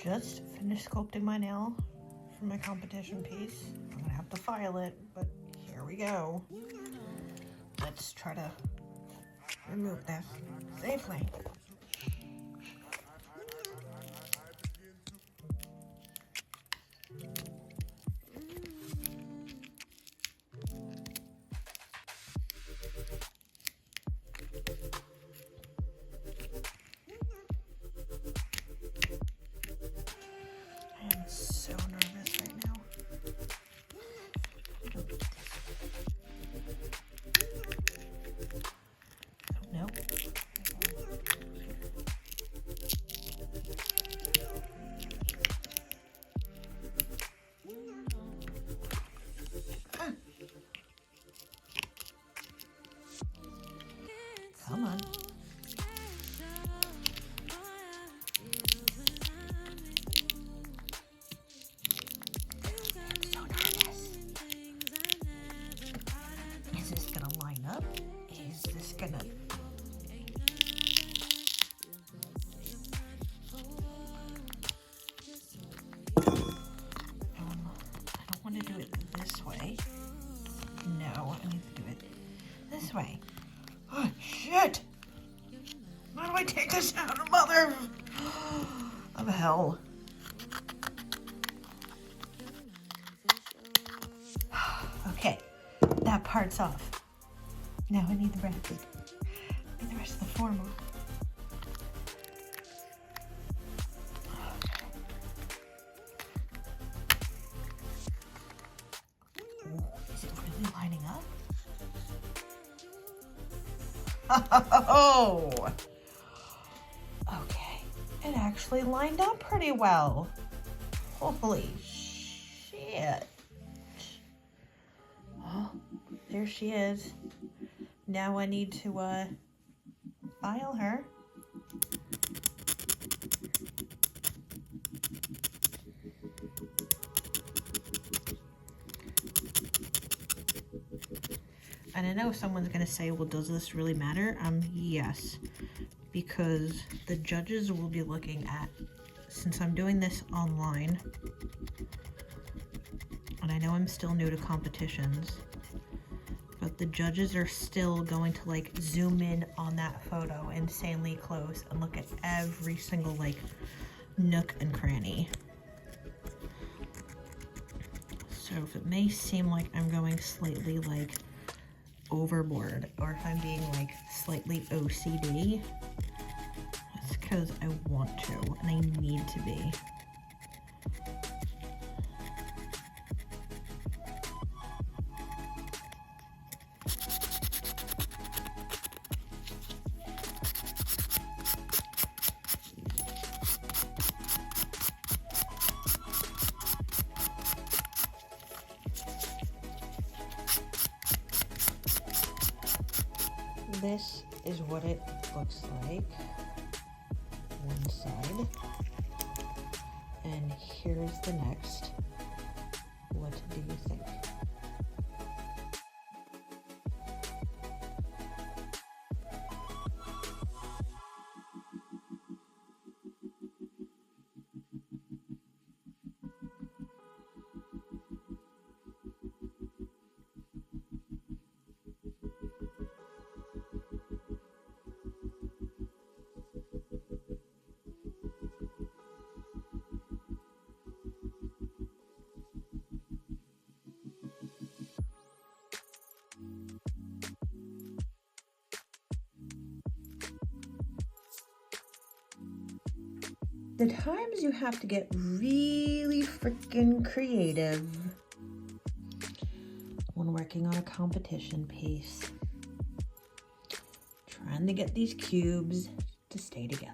just finished sculpting my nail for my competition piece. I'm gonna have to file it, but here we go. Let's try to remove this safely. So nervous right now. Oh, no. Come on. Is this gonna line up? Is this gonna... I don't want to do it this way. No, I need to do it this way. Oh, shit! How do I take this out, mother of hell? Okay, that part's off. Now I need the rest. I need the rest of the form off. Oh, is it really lining up? Oh! Okay, it actually lined up pretty well. Holy shit. Oh, there she is. Now I need to file her. And I know someone's gonna say, well, does this really matter? Yes, because the judges will be looking at, since I'm doing this online, and I know I'm still new to competitions, but the judges are still going to like zoom in on that photo insanely close and look at every single like nook and cranny. So if it may seem like I'm going slightly like overboard, or if I'm being like slightly OCD, that's because I want to and I need to be. This is what it looks like, one side, and here's the next. What do you think? The times you have to get really freaking creative when working on a competition piece, trying to get these cubes to stay together.